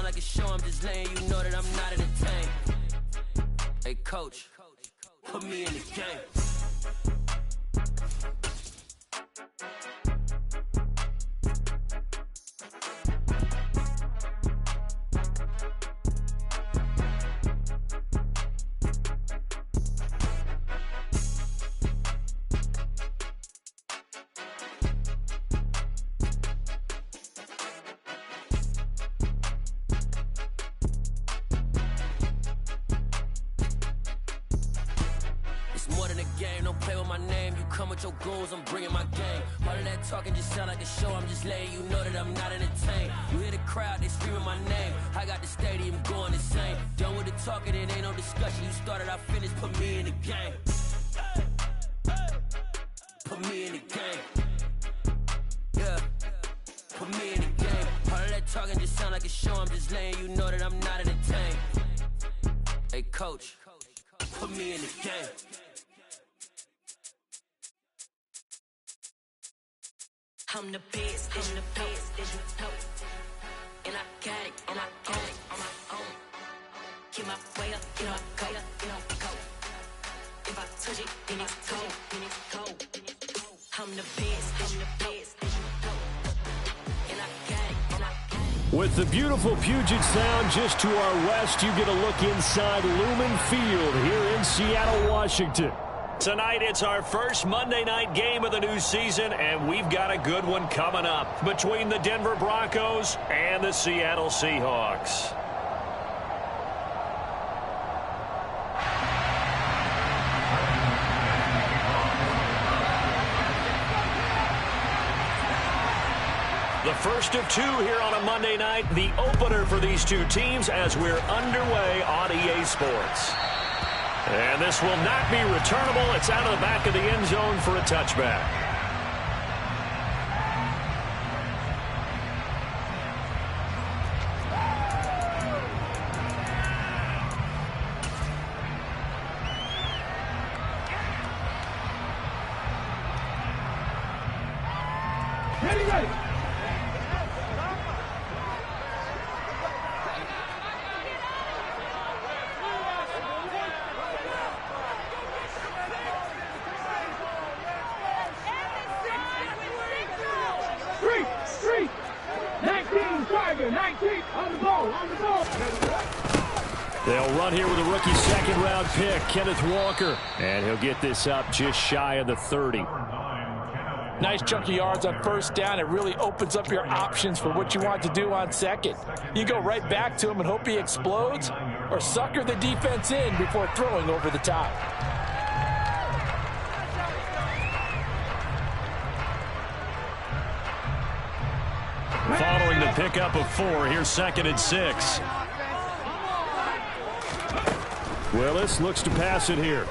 like a show, I'm just letting you know that I'm not entertained. Hey, coach, put me in the game. More than a game, don't play with my name. You come with your goons, I'm bringing my game. All of that talking just sound like a show. I'm just letting you know that I'm not entertained. You hear the crowd, they screaming my name. I got the stadium going insane. Done with the talking, it ain't no discussion. You started, I finished, put me in the game. Put me in the game. Yeah, put me in the game. All of that talking just sound like a show. I'm just letting you know that I'm not entertained. Hey, coach, put me in the game. I'm the best, as you know. And I got it, on my own. Get my way up, go. If I touch it, then it's cold. I'm the best, as you know. And I got it, on my own. With the beautiful Puget Sound just to our west, you get a look inside Lumen Field here in Seattle, Washington. Tonight, it's our first Monday night game of the new season, and we've got a good one coming up between the Denver Broncos and the Seattle Seahawks. The first of two here on a Monday night, the opener for these two teams as we're underway on EA Sports. And this will not be returnable. It's out of the back of the end zone for a touchback. Ready. 19 on the ball. They'll run here with a rookie second-round pick, Kenneth Walker. And he'll get this up just shy of the 30. Nice chunk of yards on first down. It really opens up your options for what you want to do on second. You go right back to him and hope he explodes, or sucker the defense in before throwing over the top. Following the pickup of 4, here's 2nd and 6. Willis looks to pass it here.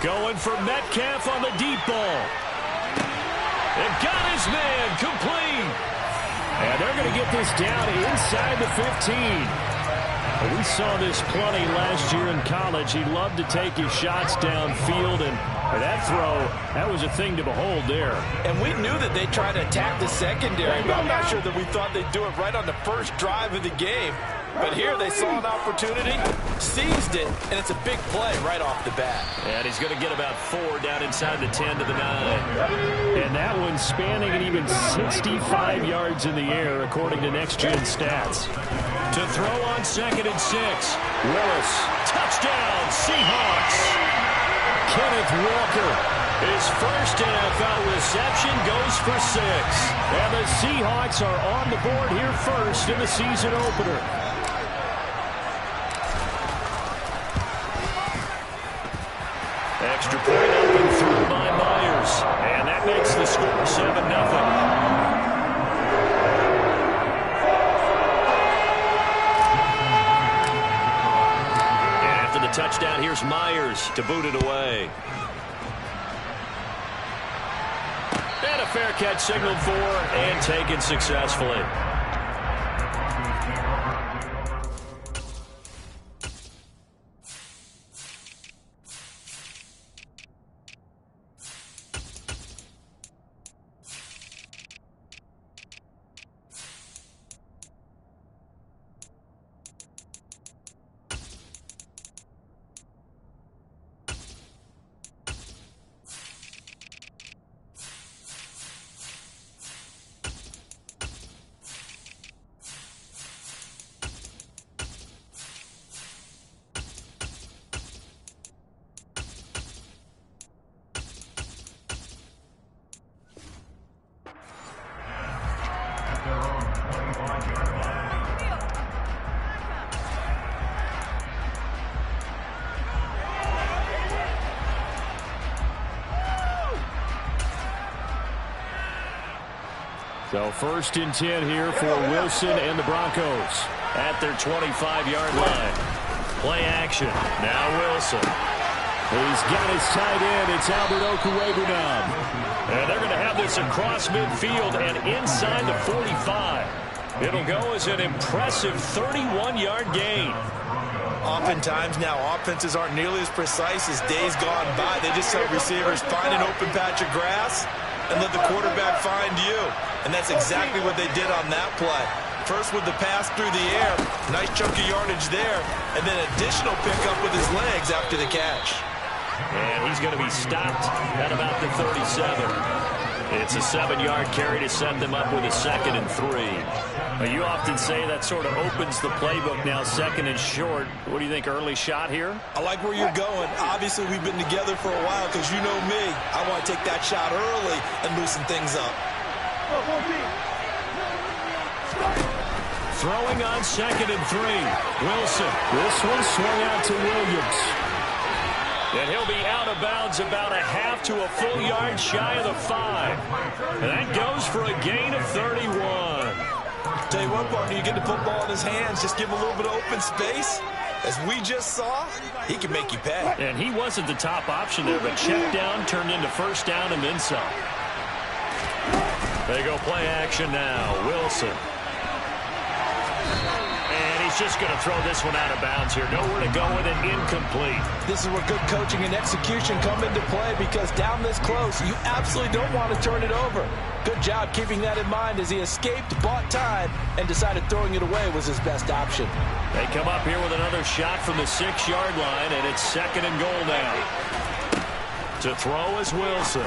Going for Metcalf on the deep ball. And got his man complete. And they're going to get this down inside the 15. We saw this plenty last year in college. He loved to take his shots downfield, and that throw, that was a thing to behold there. And we knew that they tried to attack the secondary, but I'm not sure that we thought they'd do it right on the first drive of the game. But here they saw an opportunity, seized it, and it's a big play right off the bat. And he's going to get about 4 down inside the 10 to the 9. And that one spanning it even 65 yards in the air, according to Next Gen Stats. To throw on 2nd and 6. Willis. Touchdown, Seahawks. Kenneth Walker. His first NFL reception goes for 6. And the Seahawks are on the board here first in the season opener. Extra point up and through by Myers. And that makes the score 7-0. And after the touchdown, here's Myers to boot it away. And a fair catch signaled for and taken successfully. So 1st and 10 here for Wilson and the Broncos at their 25-yard line. Play action. Now Wilson. He's got his tight end. It's Albert Okwuegbunam. And they're going to have this across midfield and inside the 45. It'll go as an impressive 31-yard gain. Oftentimes now offenses aren't nearly as precise as days gone by. They just tell receivers, find an open patch of grass and let the quarterback find you. And that's exactly what they did on that play. First with the pass through the air, nice chunk of yardage there, and then additional pickup with his legs after the catch. And he's going to be stopped at about the 37. It's a 7-yard carry to set them up with a 2nd and 3. You often say that sort of opens the playbook now, 2nd and short. What do you think, early shot here? I like where you're going. Obviously, we've been together for a while because you know me. I want to take that shot early and loosen things up. Throwing on 2nd and 3. Wilson. This one swung out to Williams. And he'll be out of bounds about a half to a full yard shy of the 5. And that goes for a gain of 31. Tell you what, partner, you get the football in his hands, just give him a little bit of open space. As we just saw, he can make you pay. And he wasn't the top option there, but check down turned into 1st down and then some. They go play action now. Wilson. And he's just going to throw this one out of bounds here. Nowhere to go with it. Incomplete. This is where good coaching and execution come into play, because down this close, you absolutely don't want to turn it over. Good job keeping that in mind as he escaped, bought time, and decided throwing it away was his best option. They come up here with another shot from the 6-yard line, and it's 2nd and goal now. To throw is Wilson.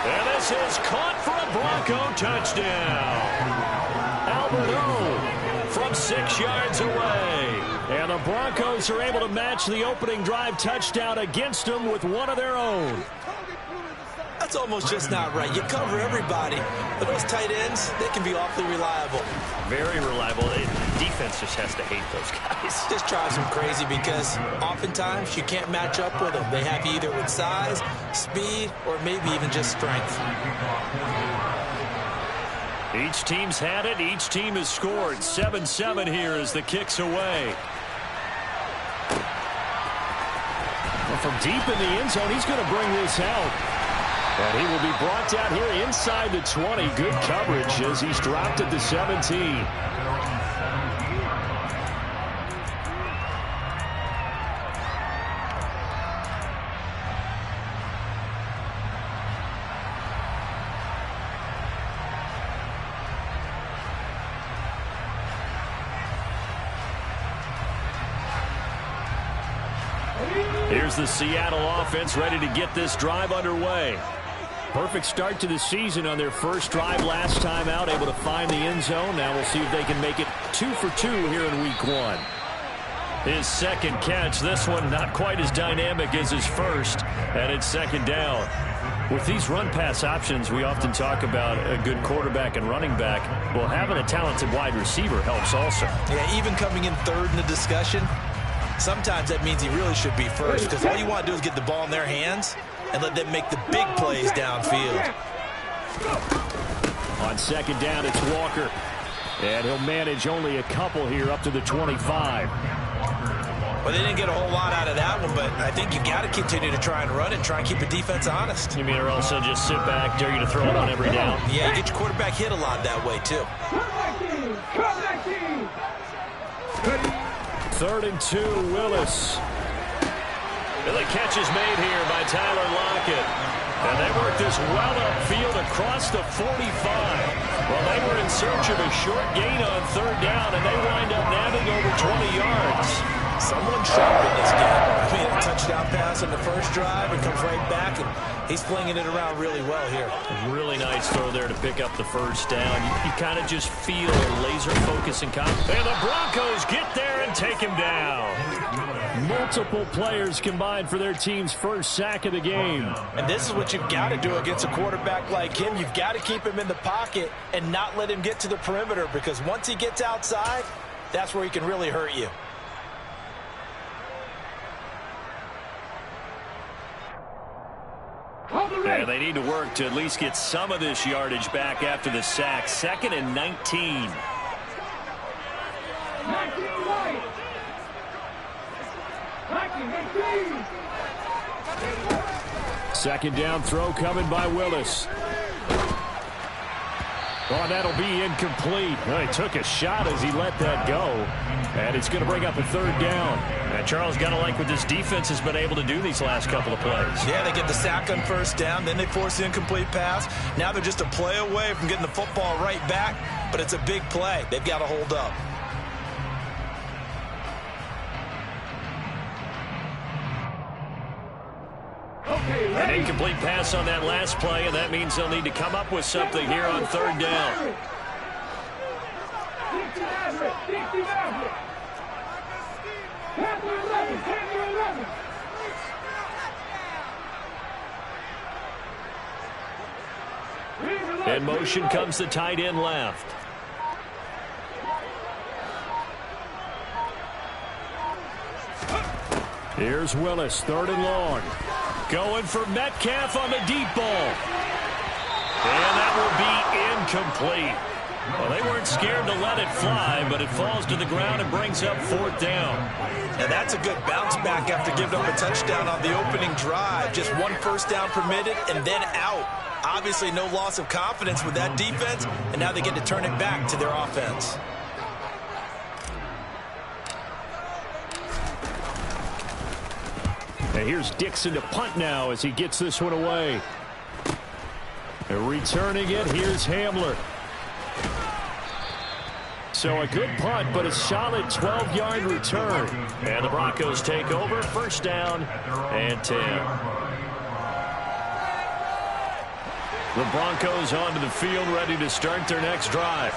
And this is caught for a Bronco touchdown. Albert O from 6 yards away. And the Broncos are able to match the opening drive touchdown against them with one of their own. That's almost just not right. You cover everybody, but those tight ends, they can be awfully reliable. Very reliable. Defense just has to hate those guys. This drives them crazy because oftentimes you can't match up with them. They have you either with size, speed, or maybe even just strength. Each team's had it. Each team has scored. 7-7 here as the kick's away. Well, from deep in the end zone, he's going to bring this out. And he will be brought down here inside the 20. Good coverage as he's dropped at the 17. Here's the Seattle offense ready to get this drive underway. Perfect start to the season on their first drive last time out, able to find the end zone. Now we'll see if they can make it 2 for 2 here in week 1. His second catch, this one not quite as dynamic as his first, and it's 2nd down. With these run-pass options, we often talk about a good quarterback and running back. Well, having a talented wide receiver helps also. Yeah, even coming in 3rd in the discussion, sometimes that means he really should be first, because all you want to do is get the ball in their hands and let them make the big plays downfield. On 2nd down, it's Walker. And he'll manage only a couple here up to the 25. Well, they didn't get a whole lot out of that one, but I think you got to continue to try and run it and try and keep the defense honest. You mean, or else they'll just sit back, dare you to throw it on every down? Yeah, you get your quarterback hit a lot that way, too. 3rd and 2, Willis. And the catch is made here by Tyler Lockett. And they work this well upfield across the 45. Well, they were in search of a short gain on 3rd down, and they wind up nabbing over 20 yards. Someone sharp in this game. I mean, a touchdown pass on the first drive and comes right back, and he's flinging it around really well here. Really nice throw there to pick up the 1st down. You kind of just feel a laser focus and confidence. And the Broncos get there and take him down. Multiple players combined for their team's first sack of the game. And this is what you've got to do against a quarterback like him. You've got to keep him in the pocket and not let him get to the perimeter, because once he gets outside, that's where he can really hurt you. And they need to work to at least get some of this yardage back after the sack. 2nd and 19. Second down throw coming by Willis. Oh, that'll be incomplete. Well, he took a shot as he let that go. And it's going to bring up a 3rd down. And Charles, got to like what this defense has been able to do these last couple of plays. Yeah, they get the sack on 1st down, then they force the incomplete pass. Now they're just a play away from getting the football right back, but it's a big play. They've got to hold up. An incomplete pass on that last play, and that means they'll need to come up with something here on 3rd down. In motion comes the tight end left. Here's Willis, 3rd and long. Going for Metcalf on the deep ball. And that will be incomplete. Well, they weren't scared to let it fly, but it falls to the ground and brings up 4th down. And that's a good bounce back after giving up a touchdown on the opening drive. Just 1 first down permitted and then out. Obviously no loss of confidence with that defense, and now they get to turn it back to their offense. And here's Dixon to punt now as he gets this one away. And returning it, here's Hamler. So a good punt, but a solid 12-yard return. And the Broncos take over, 1st down and 10. The Broncos onto the field, ready to start their next drive.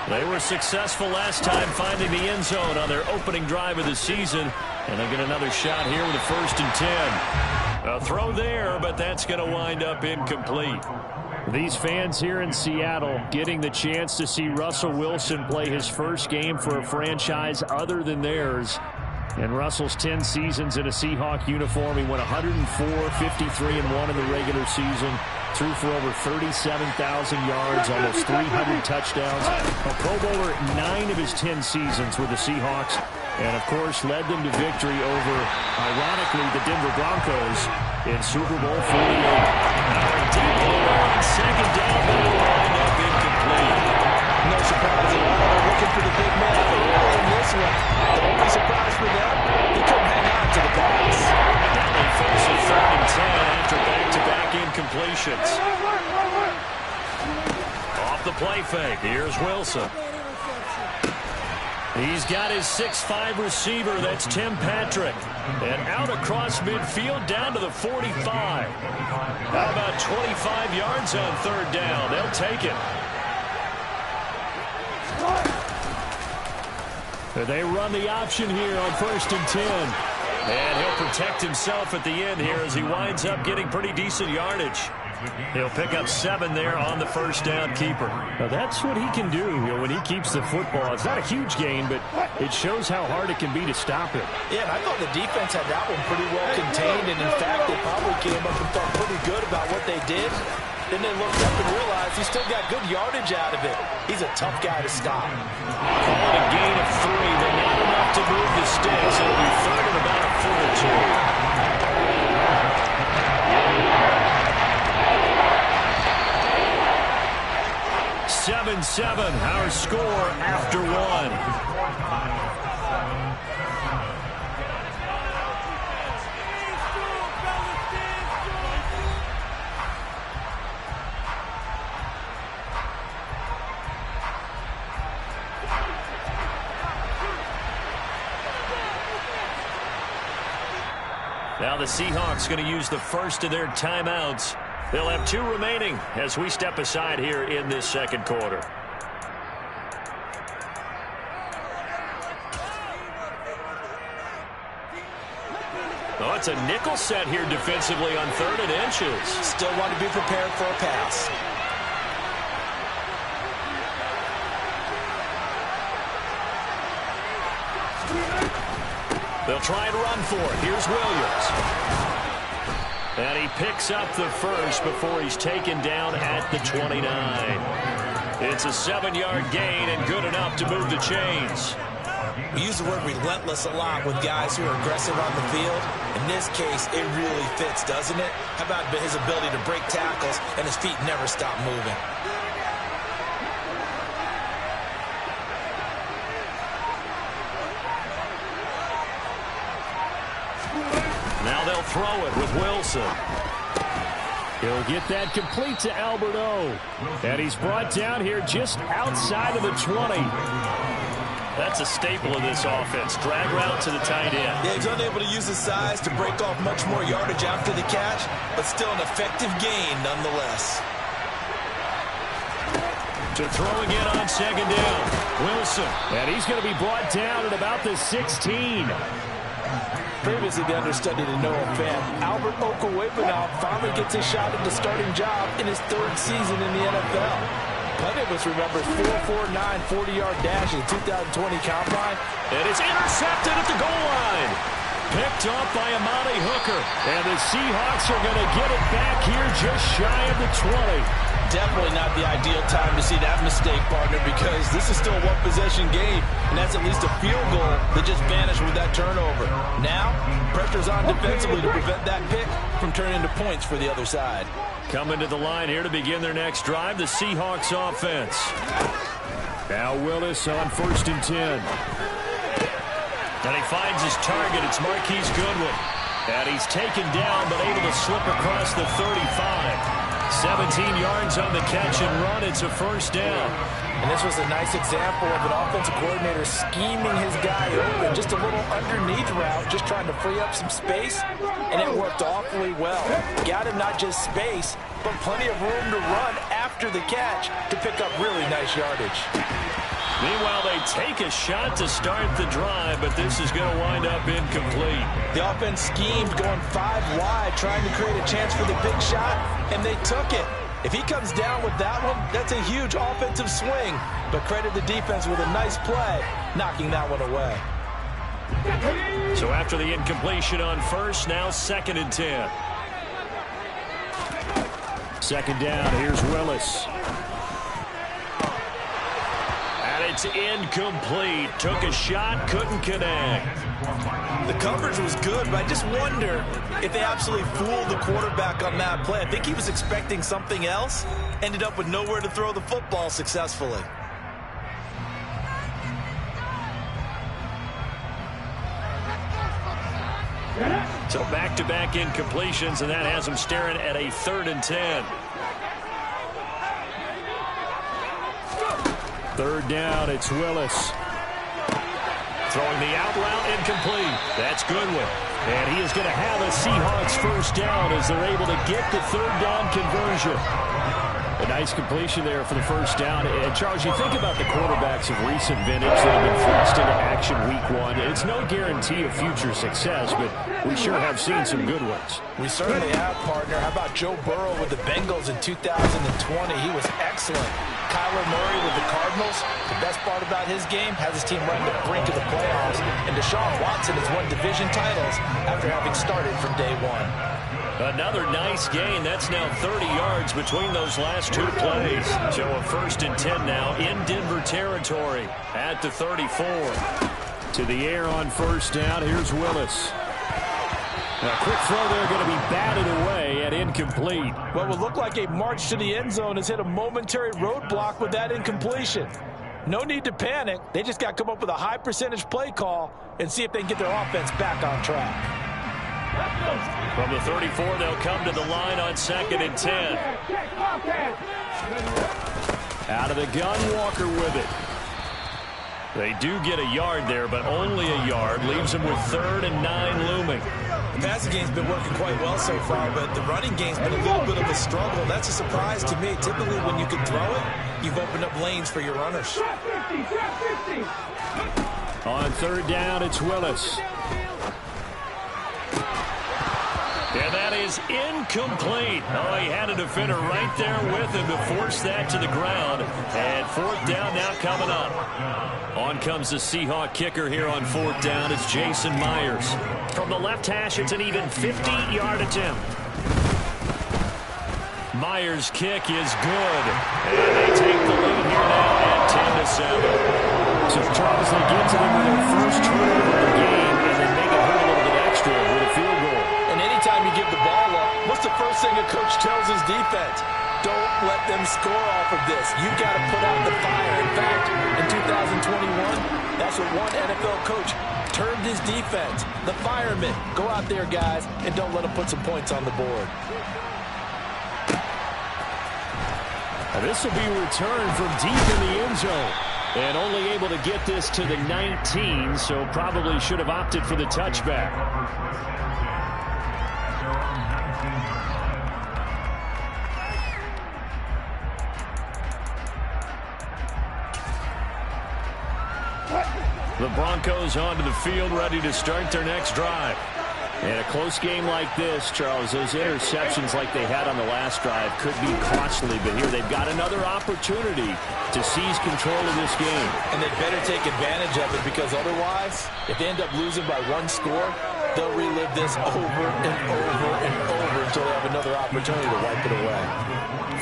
They were successful last time finding the end zone on their opening drive of the season. And they get another shot here with a 1st and 10. A throw there, but that's going to wind up incomplete. These fans here in Seattle getting the chance to see Russell Wilson play his first game for a franchise other than theirs. In Russell's 10 seasons in a Seahawk uniform, he went 104, 53-1 in the regular season. Threw for over 37,000 yards, almost 300 touchdowns. A Pro Bowler 9 of his 10 seasons with the Seahawks. And, of course, led them to victory over, ironically, the Denver Broncos in Super Bowl 48. Deep on 2nd down, but it'll wind up incomplete. No surprise at all. They're looking for the big man in this one. The only surprise for them, he couldn't hang on to the pass. Now they face a 3rd and 10 after back-to-back incompletions. Off the play fake, here's Wilson. He's got his 6'5" receiver, that's Tim Patrick. And out across midfield down to the 45. How about 25 yards on 3rd down? They'll take it. They run the option here on 1st and 10. And he'll protect himself at the end here as he winds up getting pretty decent yardage. He'll pick up 7 there on the 1st down keeper. Now that's what he can do when he keeps the football. It's not a huge gain, but it shows how hard it can be to stop it. Yeah, and I thought the defense had that one pretty well contained, and in fact, they probably came up and felt pretty good about what they did. Then they looked up and realized he still got good yardage out of it. He's a tough guy to stop. Call it a gain of 3, but not enough to move the sticks. It'll be 3rd and about a foot or 2. 7-7, our score after 1. Now the Seahawks going to use the first of their timeouts. They'll have 2 remaining as we step aside here in this 2nd quarter. Oh, it's a nickel set here defensively on 3rd and inches. Still want to be prepared for a pass. They'll try and run for it. Here's Williams. And he picks up the first before he's taken down at the 29. It's a 7-yard gain and good enough to move the chains. We use the word relentless a lot with guys who are aggressive on the field. In this case, it really fits, doesn't it? How about his ability to break tackles and his feet never stop moving? Now they'll throw it with Wilson. He'll get that complete to Alberto. And he's brought down here just outside of the 20. That's a staple of this offense. Drag route to the tight end. Yeah, he's unable to use his size to break off much more yardage after the catch, but still an effective gain nonetheless. To throw again on second down. Wilson. And he's going to be brought down at about the 16. Previously the understudy to Noah Fant, Albert Okwuegbunam finally gets a shot at the starting job in his 3rd season in the NFL. Plenty of us remember 4.49 40-yard dash in the 2020 Combine. And it's intercepted at the goal line. Picked off by Amani Hooker. And the Seahawks are going to get it back here just shy of the 20. Definitely not the ideal time to see that mistake, partner, because this is still a one-possession game, and that's at least a field goal that just vanished with that turnover. Now, pressure's on defensively to prevent that pick from turning into points for the other side. Coming to the line here to begin their next drive, the Seahawks offense. Now Willis on 1st and 10. And he finds his target. It's Marquise Goodwin. And he's taken down, but able to slip across the 35. 17 yards on the catch and run. It's a 1st down. And this was a nice example of an offensive coordinator scheming his guy open. Just a little underneath route, just trying to free up some space, and it worked awfully well. Got him not just space, but plenty of room to run after the catch to pick up really nice yardage. Meanwhile, they take a shot to start the drive, but this is going to wind up incomplete. The offense schemed going 5 wide, trying to create a chance for the big shot, and they took it. If he comes down with that one, that's a huge offensive swing. But credit the defense with a nice play, knocking that one away. So after the incompletion on 1st, now 2nd and 10. 2nd down, here's Willis. It's incomplete. Took a shot, couldn't connect. The coverage was good, but I just wonder if they absolutely fooled the quarterback on that play. I think he was expecting something else. Ended up with nowhere to throw the football successfully. So back-to-back incompletions, and that has him staring at a 3rd and 10. 3rd down, it's Willis. Throwing the out route, incomplete. That's Goodwin. And he is going to have a Seahawks 1st down as they're able to get the 3rd down conversion. A nice completion there for the 1st down. And Charles, you think about the quarterbacks of recent vintage that have been forced into action week 1. It's no guarantee of future success, but we sure have seen some good ones. We certainly have, partner. How about Joe Burrow with the Bengals in 2020? He was excellent. Kyler Murray with the Cardinals. The best part about his game, has his team running the brink of the playoffs. And Deshaun Watson has won division titles after having started from day 1. Another nice gain. That's now 30 yards between those last 2 plays. So a 1st and 10 now in Denver territory at the 34. To the air on 1st down. Here's Willis. A quick throw there going to be batted away and incomplete. What would look like a march to the end zone has hit a momentary roadblock with that incompletion. No need to panic. They just got to come up with a high percentage play call and see if they can get their offense back on track. From the 34, they'll come to the line on 2nd and 10. Out of the gun, Walker with it. They do get a yard there, but only a yard. Leaves them with 3rd and 9 looming. The passing game's been working quite well so far, but the running game's been a little bit of a struggle. That's a surprise to me. Typically, when you can throw it, you've opened up lanes for your runners. On 3rd down, it's Willis. And that is incomplete. Oh, he had a defender right there with him to force that to the ground. And 4th down now coming up. On comes the Seahawk kicker here on 4th down. It's Jason Myers. From the left hash, it's an even 50-yard attempt. Myers' kick is good. And they take the lead here now at 10-7. So, Charles, they get to them with their first turnover of the game, and then make it hurt a little bit extra with a field goal. And anytime you give the ball up, what's the first thing a coach tells his defense? Don't let them score off of this. You got to put out the fire. In fact, in 2021, that's what one NFL coach termed his defense. The firemen. Go out there, guys, and don't let them put some points on the board. And this will be returned from deep in the end zone. And only able to get this to the 19, so probably should have opted for the touchback. The Broncos onto the field, ready to start their next drive. And a close game like this, Charles, those interceptions like they had on the last drive could be costly. But here they've got another opportunity to seize control of this game. And they better take advantage of it, because otherwise, if they end up losing by one score, they'll relive this over and over and over until they have another opportunity to wipe it away.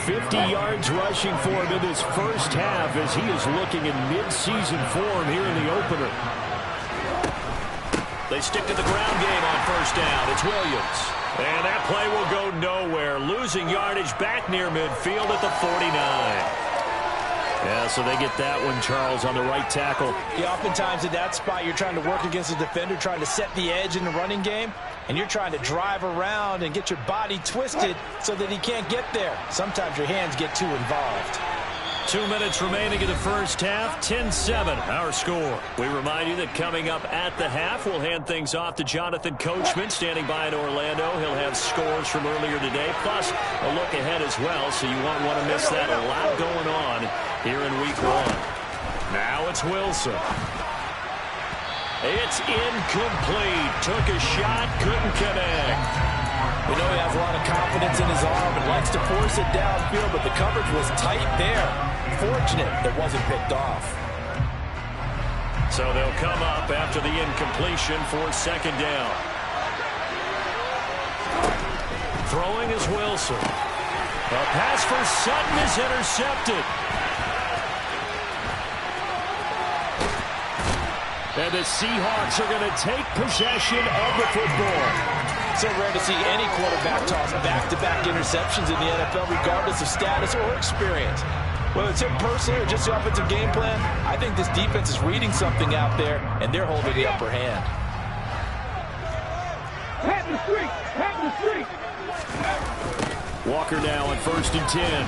50 yards rushing for him in this first half as he is looking in mid-season form here in the opener. They stick to the ground game on first down. It's Williams. And that play will go nowhere. Losing yardage back near midfield at the 49. Yeah, so they get that one, Charles, on the right tackle. Yeah, oftentimes at that spot, you're trying to work against a defender, trying to set the edge in the running game, and you're trying to drive around and get your body twisted so that he can't get there. Sometimes your hands get too involved. 2 minutes remaining in the first half, 10-7, our score. We remind you that coming up at the half, we'll hand things off to Jonathan Coachman, standing by in Orlando. He'll have scores from earlier today, plus a look ahead as well, so you won't want to miss that. A lot going on here in week one. Now it's Wilson. It's incomplete. Took a shot, couldn't connect. We know he has a lot of confidence in his arm and likes to force it downfield, but the coverage was tight there. Fortunate it wasn't picked off. So they'll come up after the incompletion for second down. Throwing is Wilson. A pass for Sutton is intercepted. And the Seahawks are going to take possession of the football. So rare to see any quarterback toss back-to-back interceptions in the NFL, regardless of status or experience. Whether it's him personally or just the offensive game plan, I think this defense is reading something out there, and they're holding the upper hand. Pat the street! Pat the street! Walker now on 1st and 10.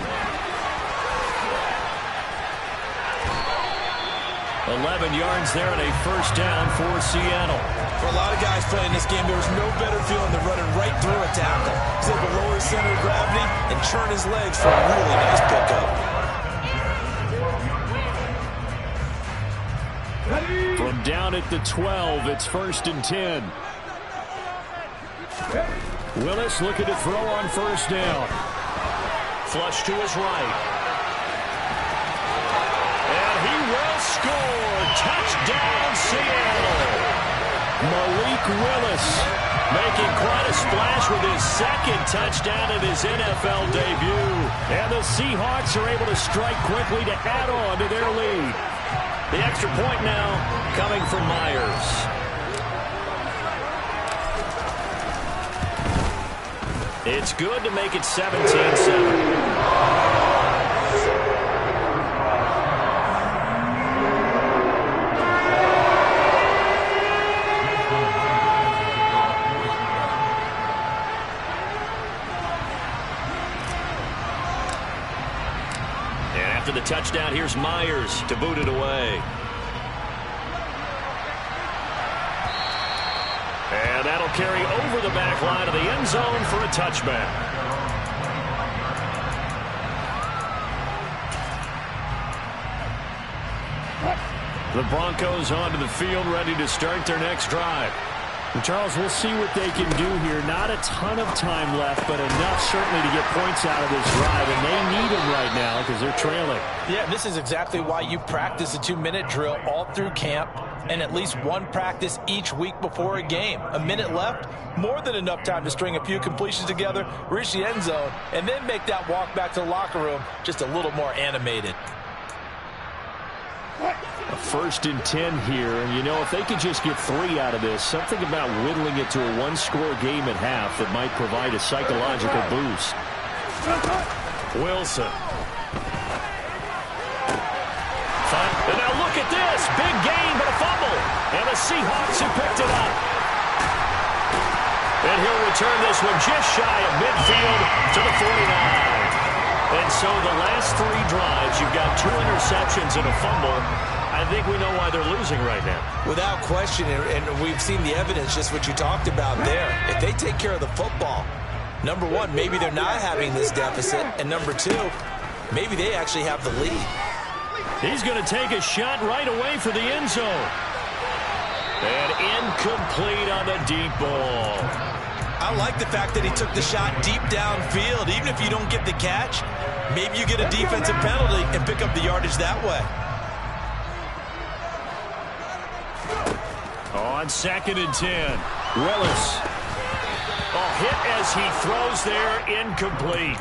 11 yards there and a first down for Seattle. For a lot of guys playing this game, there was no better feeling than running right through a tackle. He's able to lower his center of gravity and churn his legs for a really nice pickup. From down at the 12, it's 1st and 10. Willis looking to throw on first down. Flush to his right. And he will score. Touchdown, Seattle. Malik Willis making quite a splash with his second touchdown in his NFL debut. And the Seahawks are able to strike quickly to add on to their lead. The extra point now coming from Myers. It's good to make it 17-7. The touchdown, here's Myers to boot it away. And that'll carry over the back line of the end zone for a touchback. The Broncos onto the field, ready to start their next drive. And Charles, we'll see what they can do here. Not a ton of time left, but enough certainly to get points out of this drive, and they need them right now because they're trailing. Yeah, this is exactly why you practice a 2-minute drill all through camp and at least one practice each week before a game. A minute left, more than enough time to string a few completions together, reach the end zone, and then make that walk back to the locker room just a little more animated. A 1st and 10 here, and you know, if they could just get 3 out of this, something about whittling it to a 1-score game at half that might provide a psychological boost. Wilson. And now look at this. Big gain, but a fumble. And the Seahawks have picked it up. And he'll return this one just shy of midfield to the 49. And so the last 3 drives, you've got 2 interceptions and a fumble. I think we know why they're losing right now. Without question, and we've seen the evidence, just what you talked about there. If they take care of the football, number one, maybe they're not having this deficit. And number 2, maybe they actually have the lead. He's going to take a shot right away for the end zone. And incomplete on the deep ball. I like the fact that he took the shot deep downfield. Even if you don't get the catch, maybe you get a defensive penalty and pick up the yardage that way. On 2nd and 10, Willis. Hit as he throws there, incomplete.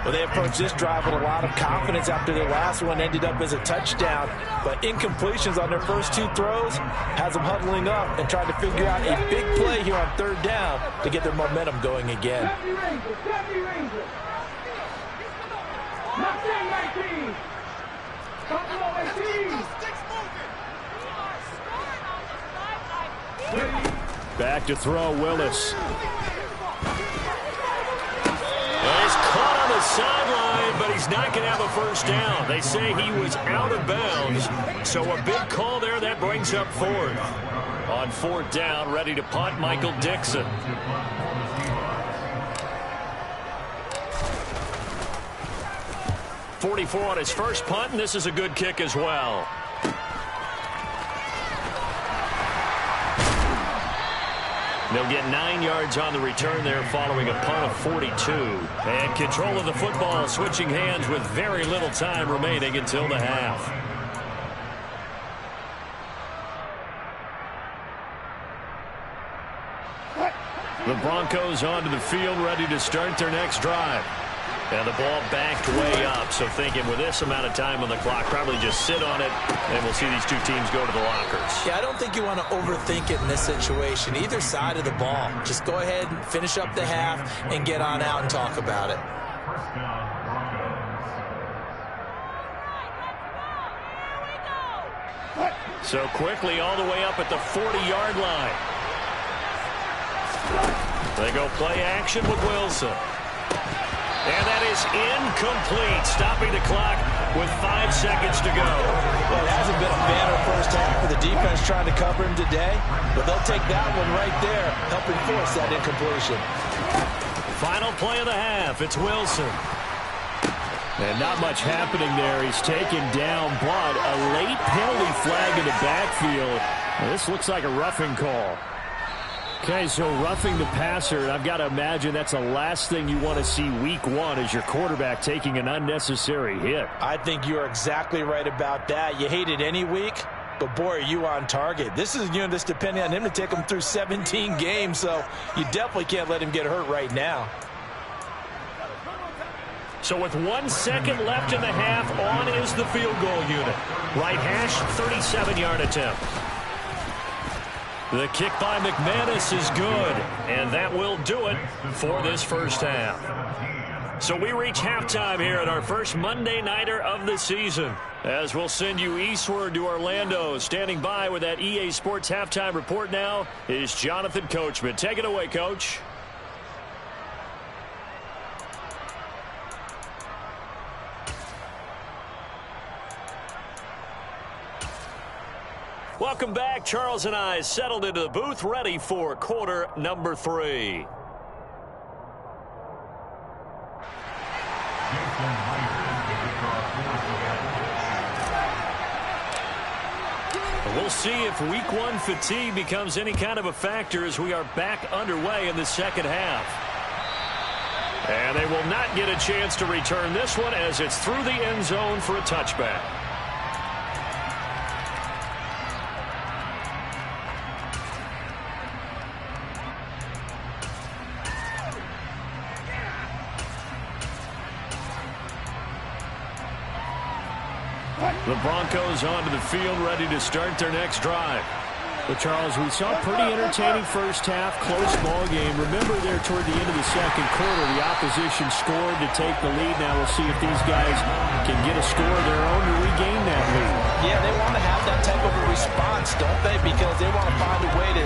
Well, they approached this drive with a lot of confidence after their last one ended up as a touchdown. But incompletions on their first 2 throws has them huddling up and trying to figure out a big play here on 3rd down to get their momentum going again. Back to throw, Willis. He's caught on the sideline, but he's not going to have a 1st down. They say he was out of bounds, so a big call there. That brings up 4th. On 4th down, ready to punt, Michael Dixon. .44 on his first punt, and this is a good kick as well. They'll get 9 yards on the return there following a punt of 42. And control of the football switching hands with very little time remaining until the half. The Broncos onto the field ready to start their next drive. And the ball backed way up, so thinking with this amount of time on the clock, probably just sit on it, and we'll see these 2 teams go to the lockers. Yeah, I don't think you want to overthink it in this situation. Either side of the ball. Just go ahead and finish up the half and get on out and talk about it. So quickly all the way up at the 40-yard line. They go play action with Wilson. And that is incomplete, stopping the clock with 5 seconds to go. Well, it hasn't been a banner first half for the defense trying to cover him today, but they'll take that one right there, helping force that incompletion. Final play of the half, it's Wilson. And not much happening there. He's taken down, but a late penalty flag in the backfield. Now, this looks like a roughing call. Okay, so roughing the passer, and I've got to imagine that's the last thing you want to see week 1 as your quarterback taking an unnecessary hit. I think you're exactly right about that. You hate it any week, but boy, are you on target. This is this depending on him to take him through 17 games, so you definitely can't let him get hurt right now. So with 1 second left in the half, on is the field goal unit. Right hash, 37-yard attempt. The kick by McManus is good, and that will do it for this first half. So we reach halftime here at our first Monday Nighter of the season, as we'll send you eastward to Orlando. Standing by with that EA Sports halftime report now is Jonathan Coachman. Take it away, Coach. Welcome back. Charles and I settled into the booth, ready for quarter number 3. We'll see if week 1 fatigue becomes any kind of a factor as we are back underway in the second half. And they will not get a chance to return this one as it's through the end zone for a touchback. The Broncos onto the field, ready to start their next drive. Well, Charles, we saw a pretty entertaining first half, close ball game. Remember there toward the end of the second quarter, the opposition scored to take the lead. Now we'll see if these guys can get a score of their own to regain that lead. Yeah, they want to have that type of a response, don't they? Because they want to find a way to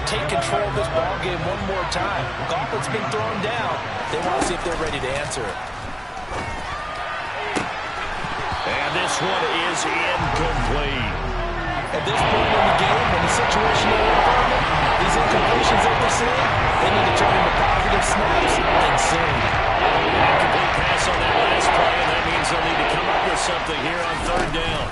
take control of this ball game one more time. Gauntlet's been thrown down. They want to see if they're ready to answer it. And this one is incomplete. At this point in the game, when the situation is important, these incompletions that we're seeing, they need to turn into positive snaps and soon. An incomplete pass on that last play, and that means they'll need to come up with something here on third down.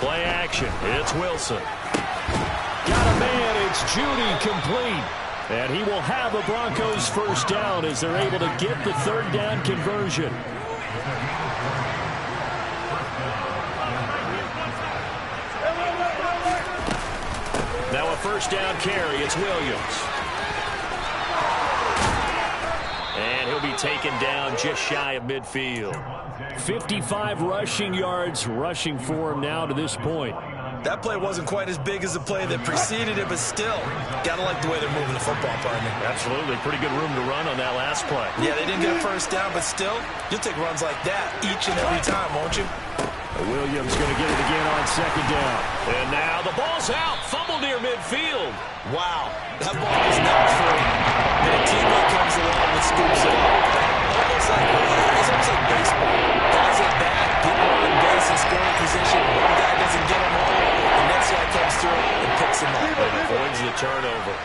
Play action. It's Wilson. Got a man. It's Judy, complete. And he will have a Broncos first down as they're able to get the third down conversion. Now a first down carry. It's Williams. And he'll be taken down just shy of midfield. 55 rushing yards rushing for him now to this point. That play wasn't quite as big as the play that preceded it, but still, got to like the way they're moving the football, partner. Absolutely. Pretty good room to run on that last play. Yeah, they didn't get a first down, but still, you'll take runs like that each and every time, won't you? Williams going to get it again on second down. And now the ball's out. Fumble near midfield. Wow, that ball is not free. And a teammate comes along and scoops it up. It's almost like baseball. Guys at bat, people on base in scoring position. One guy doesn't get him all. The next guy comes through and picks him up. And avoids the turnover.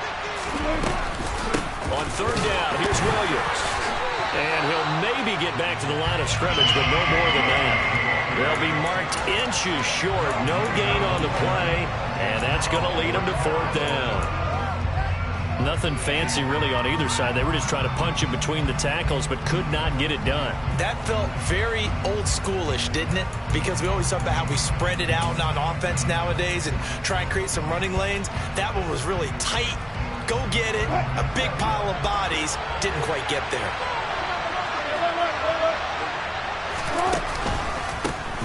On third down, here's Williams. And he'll maybe get back to the line of scrimmage, but no more than that. They'll be marked inches short. No gain on the play, and that's going to lead them to fourth down. Nothing fancy really on either side. They were just trying to punch it between the tackles, but could not get it done. That felt very old schoolish, didn't it? Because we always talk about how we spread it out on offense nowadays and try and create some running lanes. That one was really tight. Go get it. A big pile of bodies. Didn't quite get there.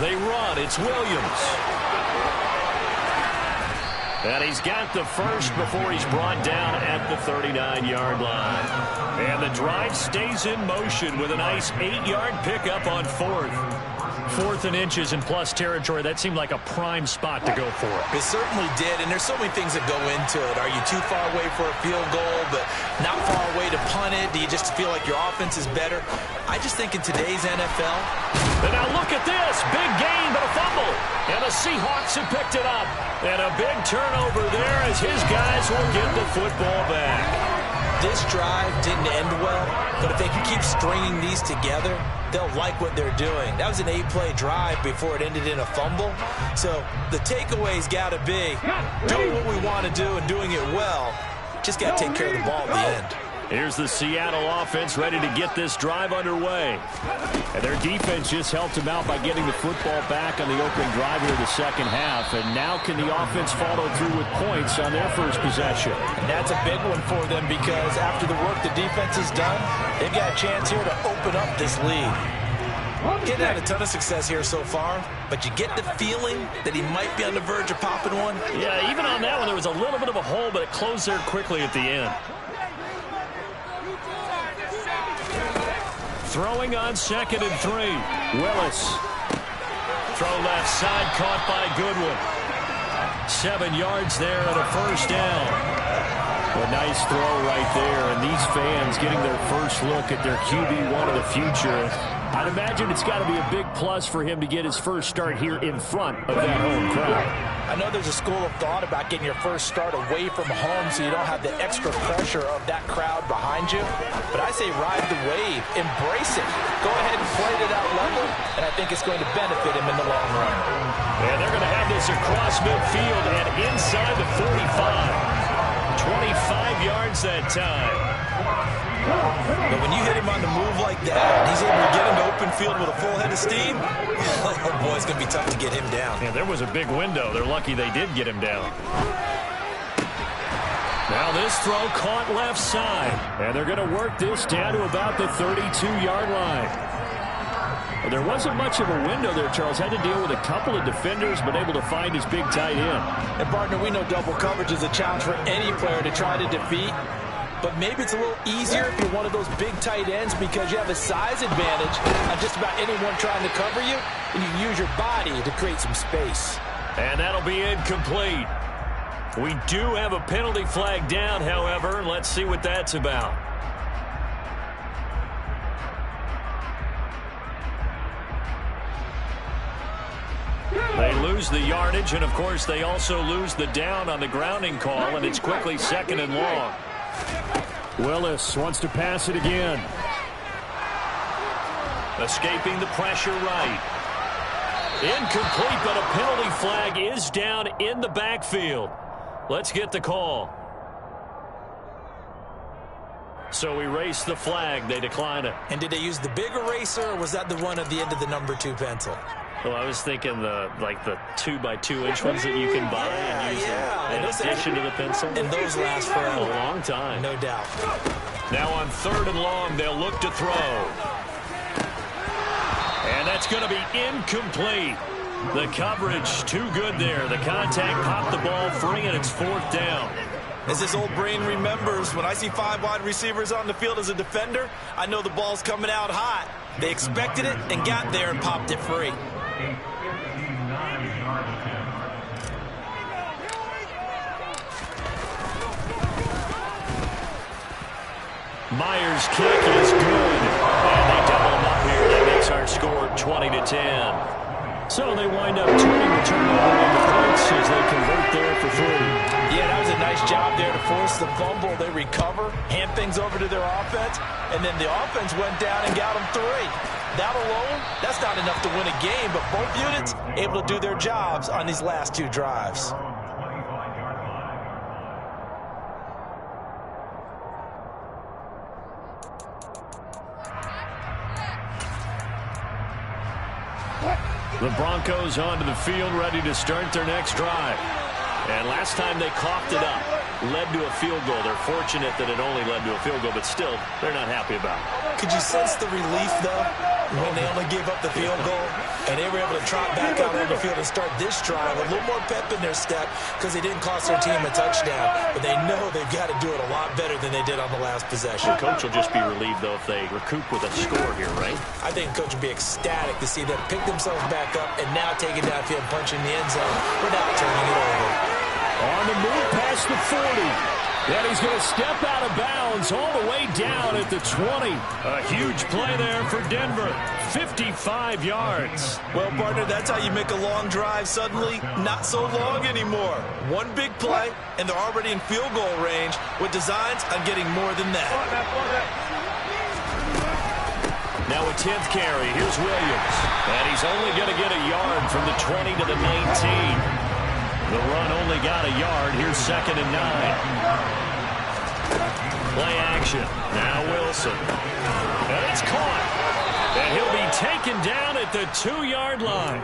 They run. It's Williams. And he's got the first before he's brought down at the 39-yard line. And the drive stays in motion with a nice 8-yard pickup on fourth. Fourth and inches in plus territory. That seemed like a prime spot to go for it. It certainly did, and there's so many things that go into it. Are you too far away for a field goal, but not far away to punt it? Do you just feel like your offense is better? I just think in today's NFL. And now look at this. Big gain, but a fumble. And the Seahawks have picked it up. And a big turnover there as his guys will get the football back. This drive didn't end well, but if they can keep stringing these together, they'll like what they're doing. That was an 8-play drive before it ended in a fumble. So the takeaway's got to be doing what we want to do and doing it well. Just got to take care of the ball at the end. Here's the Seattle offense ready to get this drive underway. And their defense just helped them out by getting the football back on the opening drive here in the second half. And now can the offense follow through with points on their first possession? And that's a big one for them because after the work the defense has done, they've got a chance here to open up this lead. Getting had a ton of success here so far, but you get the feeling that he might be on the verge of popping one. Yeah, even on that one, there was a little bit of a hole, but it closed there quickly at the end. Throwing on 2nd and 3. Willis. Throw left side, caught by Goodwin. 7 yards there and a first down. A nice throw right there, and these fans getting their first look at their QB1 of the future. I'd imagine it's got to be a big plus for him to get his first start here in front of that home crowd. I know there's a school of thought about getting your first start away from home so you don't have the extra pressure of that crowd behind you. But I say ride the wave. Embrace it. Go ahead and play to that level, and I think it's going to benefit him in the long run. And they're going to have this across midfield and inside the 45. 25 yards that time. But when you hit him on the move like that, he's able to get into open field with a full head of steam. Oh, boy, it's going to be tough to get him down. Yeah, there was a big window. They're lucky they did get him down. Now this throw caught left side. And they're going to work this down to about the 32-yard line. Well, there wasn't much of a window there, Charles. Had to deal with a couple of defenders, but able to find his big tight end. And, partner, we know double coverage is a challenge for any player to try to defeat. But maybe it's a little easier if you're one of those big tight ends because you have a size advantage on just about anyone trying to cover you, and you can use your body to create some space. And that'll be incomplete. We do have a penalty flag down, however. Let's see what that's about. They lose the yardage, and, of course, they also lose the down on the grounding call, and it's quickly 2nd and long. Willis wants to pass it again. Escaping the pressure right. Incomplete, but a penalty flag is down in the backfield. Let's get the call. So erase the flag. They decline it. And did they use the big eraser, or was that the one at the end of the number 2 pencil? Well, I was thinking the 2x2-inch ones that you can buy and use in addition to the pencil. And those last for a long time. No doubt. Now on 3rd and long, they'll look to throw. And that's going to be incomplete. The coverage too good there. The contact popped the ball free, and it's 4th down. As this old brain remembers, when I see 5 wide receivers on the field as a defender, I know the ball's coming out hot. They expected it and got there and popped it free. Myers' kick is good. And they double him up here. That makes our score 20-10. So they wind up turning the turnover into points as they convert there for 3. Yeah, that was a nice job there to force the fumble. They recover, hand things over to their offense, and then the offense went down and got them 3. That alone, that's not enough to win a game, but both units able to do their jobs on these last 2 drives. The Broncos onto the field, ready to start their next drive. And last time they coughed it up, led to a field goal. They're fortunate that it only led to a field goal, but still, they're not happy about it. Could you sense the relief, though, when they only gave up the field goal? And they were able to trot back out on the field and start this drive with a little more pep in their step because they didn't cost their team a touchdown. But they know they've got to do it a lot better than they did on the last possession. The coach will just be relieved, though, if they recoup with a score here, right? I think the coach will be ecstatic to see them pick themselves back up and now take it downfield and punch in the end zone without turning it over. On the move past the 40. Then he's going to step out of bounds all the way down at the 20. A huge play there for Denver. 55 yards. Well, partner, that's how you make a long drive suddenly not so long anymore. One big play, and they're already in field goal range with designs on getting more than that. Now a 10th carry. Here's Williams. And he's only going to get a yard from the 20 to the 19. The run only got a yard. Here's 2nd and 9. Play action. Now Wilson. And it's caught. And he'll be taken down at the 2-yard line.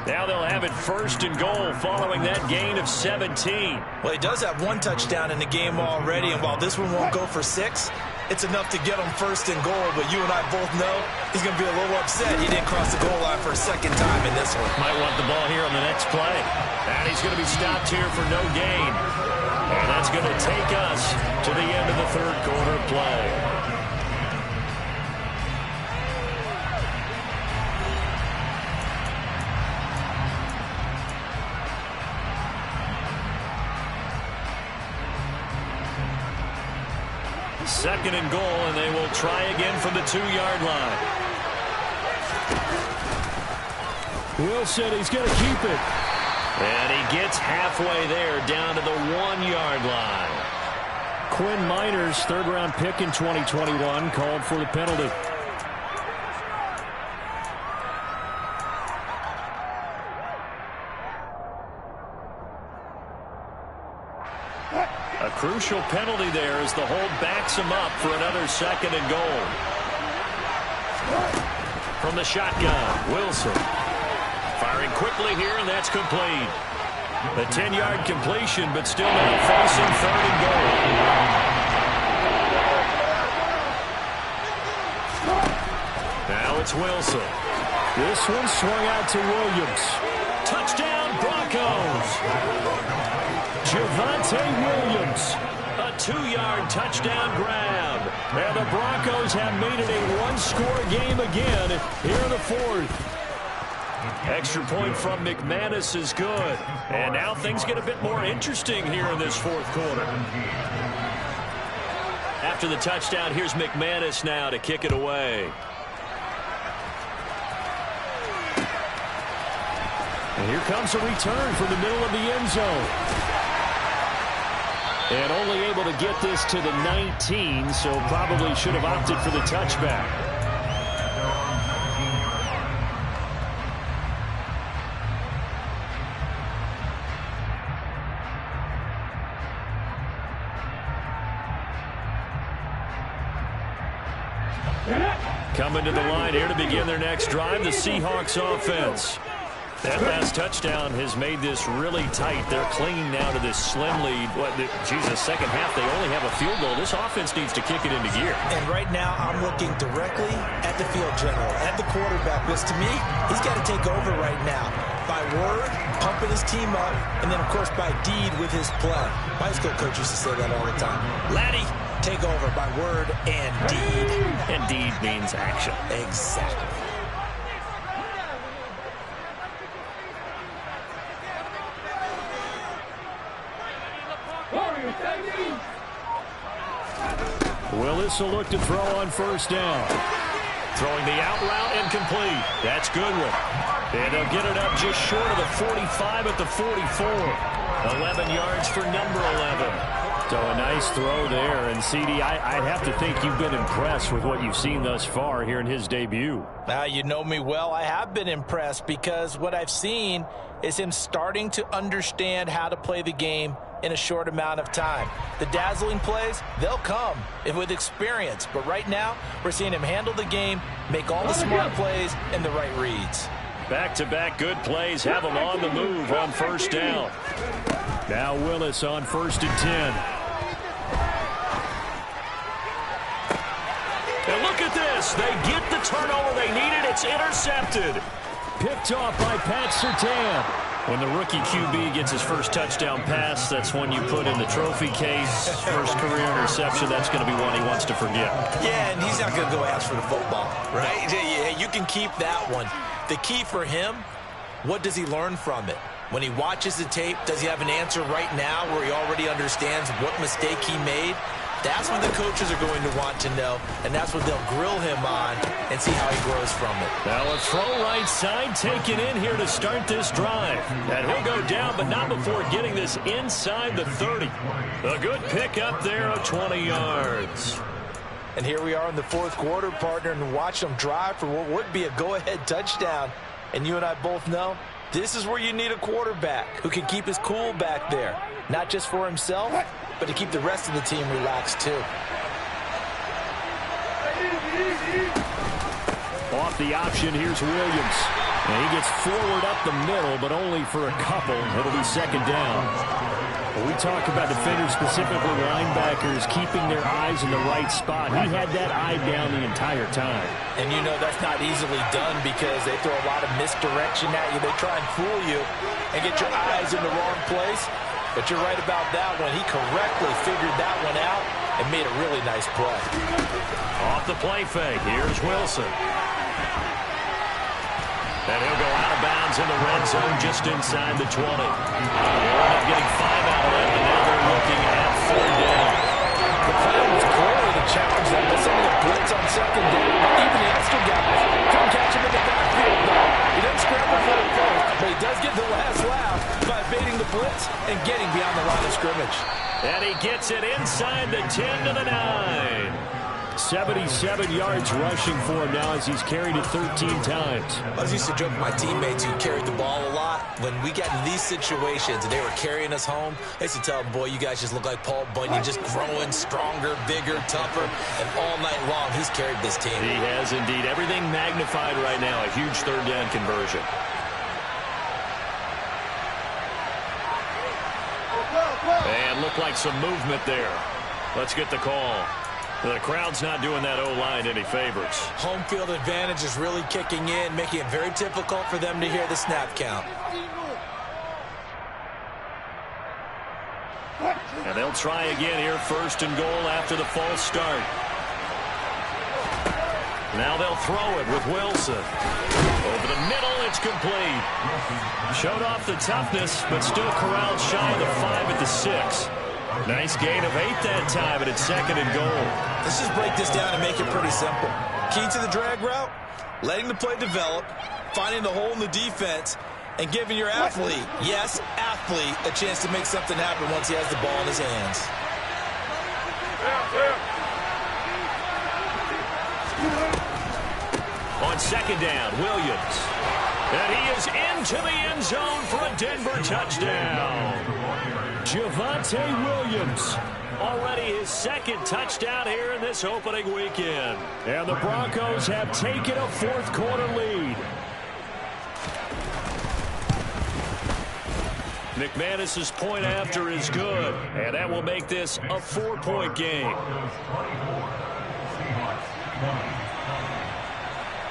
Now they'll have it 1st and goal following that gain of 17. Well, he does have 1 touchdown in the game already, and while this one won't go for 6, it's enough to get him 1st and goal. But you and I both know he's going to be a little upset he didn't cross the goal line for a 2nd time in this one. Might want the ball here on the next play. And he's going to be stopped here for no gain. And that's going to take us to the end of the 3rd quarter play. 2nd and goal, and they will try again from the 2-yard line. Wilson, he's going to keep it. And he gets halfway there, down to the 1-yard line. Quinn Miners, 3rd-round pick in 2021, called for the penalty. A crucial penalty there as the hold backs him up for another 2nd and goal. From the shotgun, Wilson. Firing quickly here, and that's complete. A 10-yard completion, but still now facing 3rd and goal. Now it's Wilson. This one swung out to Williams. Touchdown, Broncos. Javonte Williams. A 2-yard touchdown grab. And the Broncos have made it a 1-score game again here in the 4th. Extra point from McManus is good. And now things get a bit more interesting here in this 4th quarter. After the touchdown, here's McManus now to kick it away. And here comes a return from the middle of the end zone. And only able to get this to the 19, so probably should have opted for the touchback. Coming to the line here to begin their next drive, the Seahawks offense. That last touchdown has made this really tight. They're clinging now to this slim lead. Jesus, second half, they only have a field goal. This offense needs to kick it into gear. And right now, I'm looking directly at the field general, at the quarterback, because to me, he's got to take over right now. By word, pumping his team up, and then, of course, by deed with his play. My high school coach used to say that all the time. Laddie, take over by word and deed. And deed means action. Exactly. Willis will look to throw on 1st down. Throwing the out route incomplete. That's Goodwin. And they'll get it up just short of the 45 at the 44. 11 yards for number 11. So a nice throw there. And, CD, I'd have to think you've been impressed with what you've seen thus far here in his debut. Now, you know me well. I have been impressed because what I've seen is him starting to understand how to play the game in a short amount of time. The dazzling plays, they'll come with experience. But right now, we're seeing him handle the game, make all the smart plays, and the right reads. Back-to-back good plays have him on the move on 1st down. Now Willis on 1st and 10. And look at this. They get the turnover they needed. It's intercepted. Picked off by Pat Surtain. When the rookie QB gets his first touchdown pass, that's when you put in the trophy case. First career interception, that's going to be one he wants to forget. Yeah, and he's not going to go ask for the football, right? Yeah, you can keep that one. The key for him, what does he learn from it? When he watches the tape, does he have an answer right now where he already understands what mistake he made? That's what the coaches are going to want to know, and that's what they'll grill him on and see how he grows from it. Now a throw right side taken in here to start this drive. And he'll go down, but not before getting this inside the 30. A good pick up there of 20 yards. And here we are in the 4th quarter, partner, and watch them drive for what would be a go-ahead touchdown. And you and I both know this is where you need a quarterback who can keep his cool back there, not just for himself, but to keep the rest of the team relaxed too. Off the option, here's Williams. And he gets forward up the middle, but only for a couple. It'll be 2nd down. When we talk about defenders, specifically linebackers, keeping their eyes in the right spot. He had that eye down the entire time. And you know that's not easily done because they throw a lot of misdirection at you. They try and fool you and get your eyes in the wrong place. But you're right about that one. He correctly figured that one out and made a really nice play. Off the play fake, here's Wilson. And he'll go out of bounds in the red zone just inside the 20. They'll end up getting 5 out of it, and now they're looking at 4 down. The play was clear. The out and getting beyond the line of scrimmage. And he gets it inside the 10 to the 9. 77 yards rushing for him now as he's carried it 13 times. I was used to joke with my teammates who carried the ball a lot. When we got in these situations and they were carrying us home, I used to tell them, boy, you guys just look like Paul Bunyan, just growing stronger, bigger, tougher. And all night long, he's carried this team. He has indeed. Everything magnified right now. A huge third down conversion. And looked like some movement there. Let's get the call. The crowd's not doing that O-line any favors. Home field advantage is really kicking in, making it very difficult for them to hear the snap count. And they'll try again here, first and goal after the false start. Now they'll throw it with Wilson. Over the middle, it's complete. Showed off the toughness, but still corralled shy of the 5 at the 6. Nice gain of 8 that time, and it's second and goal. Let's just break this down and make it pretty simple. Key to the drag route, letting the play develop, finding the hole in the defense, and giving your athlete, yes, athlete, a chance to make something happen once he has the ball in his hands. On second down, Williams. And he is into the end zone for a Denver touchdown. Javonte Williams, already his second touchdown here in this opening weekend. And the Broncos have taken a fourth quarter lead. McManus's point after is good, and that will make this a 4-point game.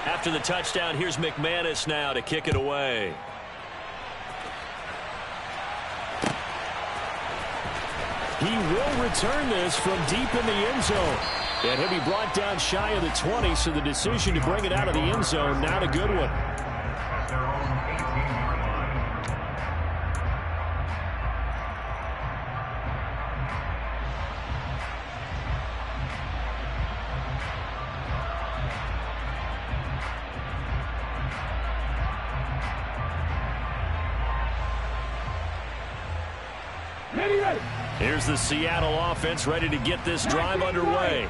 After the touchdown, here's McManus now to kick it away. He will return this from deep in the end zone. And he'll be brought down shy of the 20, so the decision to bring it out of the end zone, not a good one. Here's the Seattle offense ready to get this drive underway.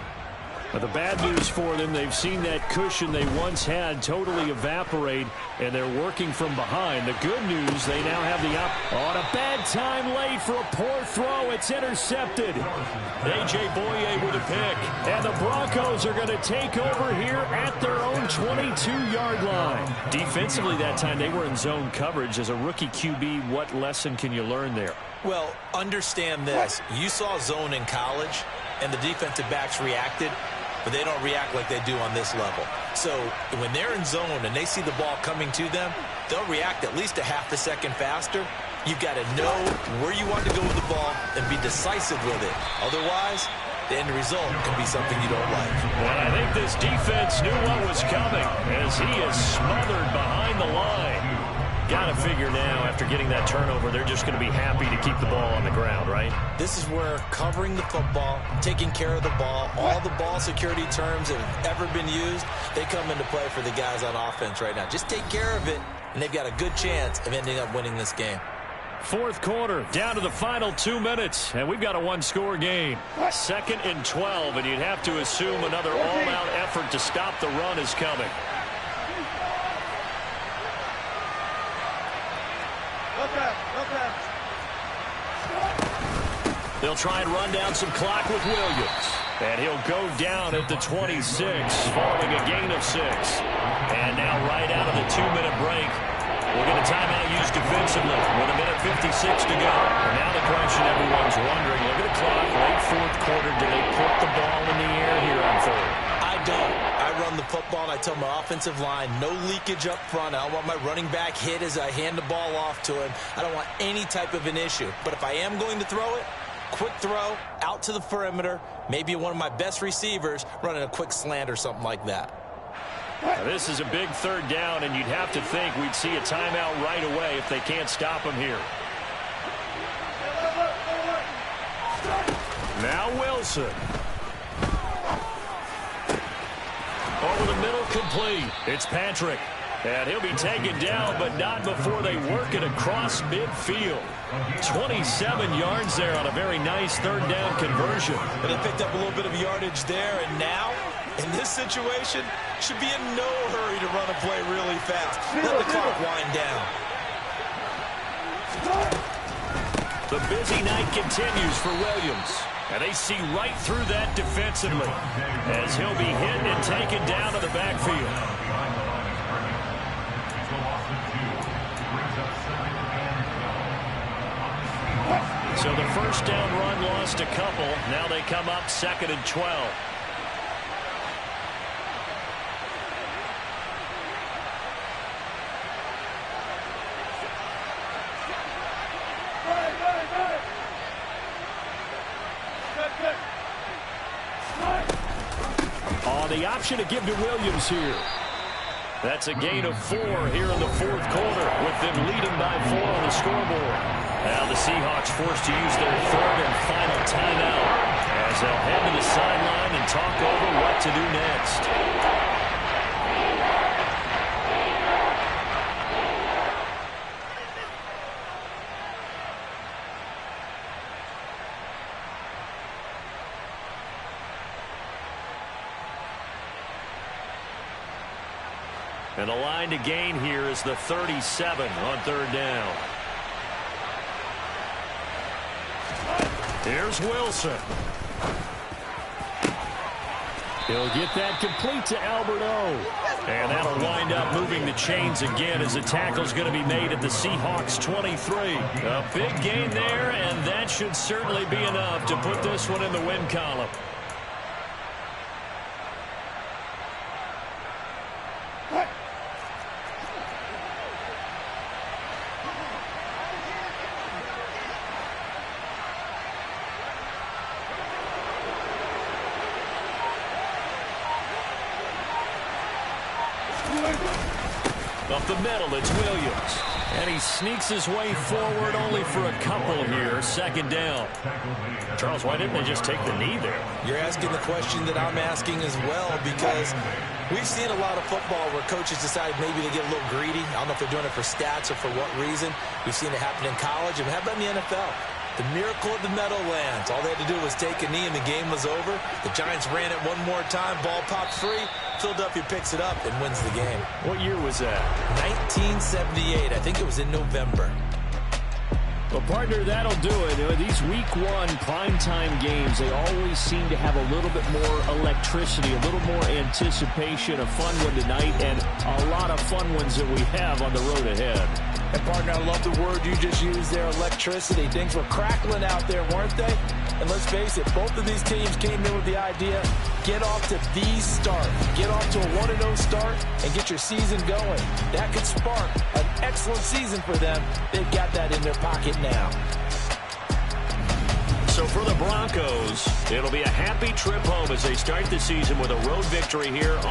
But the bad news for them, they've seen that cushion they once had totally evaporate, and they're working from behind. The good news, they now have the on a bad time late for a poor throw. It's intercepted. A.J. Boye with a pick. And the Broncos are going to take over here at their own 22-yard line. Defensively that time, they were in zone coverage. As a rookie QB, what lesson can you learn there? Well, understand this. You saw zone in college, and the defensive backs reacted, but they don't react like they do on this level. So when they're in zone and they see the ball coming to them, they'll react at least a half a second faster. You've got to know where you want to go with the ball and be decisive with it. Otherwise, the end result can be something you don't like. Well, I think this defense knew what was coming as he is smothered behind the line. Got to figure now, after getting that turnover, they're just going to be happy to keep the ball on the ground, right? This is where covering the football, taking care of the ball, all the ball security terms that have ever been used, they come into play for the guys on offense right now. Just take care of it, and they've got a good chance of ending up winning this game. Fourth quarter, down to the final 2 minutes, and we've got a one-score game. Second and 12, and you'd have to assume another all-out effort to stop the run is coming. They'll try and run down some clock with Williams. And he'll go down at the 26, following a gain of 6. And now right out of the 2-minute break, we'll get a timeout used defensively with a minute 56 to go. And now the question everyone's wondering, look at the clock, late fourth quarter, do they put the ball in the air here on third? I don't. I run the football, and I tell my offensive line, no leakage up front. I don't want my running back hit as I hand the ball off to him. I don't want any type of an issue. But if I am going to throw it, quick throw, out to the perimeter, maybe one of my best receivers running a quick slant or something like that. Now, this is a big third down, and you'd have to think we'd see a timeout right away if they can't stop him here. Now Wilson. Over the middle, complete. It's Patrick. And he'll be taken down, but not before they work it across midfield. 27 yards there on a very nice third down conversion. But they picked up a little bit of yardage there, and now, in this situation, should be in no hurry to run a play really fast. Let the clock wind down. The busy night continues for Williams. And they see right through that defensively as he'll be hit and taken down to the backfield. So the first down run lost a couple. Now they come up 2nd and 12. The option to give to Williams here. That's a gain of 4 here in the 4th quarter with them leading by 4 on the scoreboard. Now the Seahawks forced to use their 3rd and final timeout as they'll head to the sideline and talk over what to do next. And the line to gain here is the 37 on 3rd down. Here's Wilson. He'll get that complete to Albert O. And that'll wind up moving the chains again as the tackle's going to be made at the Seahawks 23. A big gain there, and that should certainly be enough to put this one in the win column. Up the middle, it's Williams. And he sneaks his way forward only for a couple here. 2nd down. Charles, why didn't they just take the knee there? You're asking the question that I'm asking as well, because we've seen a lot of football where coaches decide maybe to get a little greedy. I don't know if they're doing it for stats or for what reason. We've seen it happen in college, and how about in the NFL? The miracle of the Meadowlands. All they had to do was take a knee and the game was over. The Giants ran it one more time. Ball popped free. Philadelphia picks it up and wins the game. What year was that? 1978. I think it was in November. Well, partner, that'll do it. These week 1 primetime games, they always seem to have a little bit more electricity, a little more anticipation. A fun one tonight, and a lot of fun ones that we have on the road ahead. And, partner, I love the word you just used there, electricity. Things were crackling out there, weren't they? And let's face it, both of these teams came in with the idea, get off to the start. Get off to a 1-0 start and get your season going. That could spark an excellent season for them. They've got that in their pocket now. So for the Broncos, it'll be a happy trip home as they start the season with a road victory here on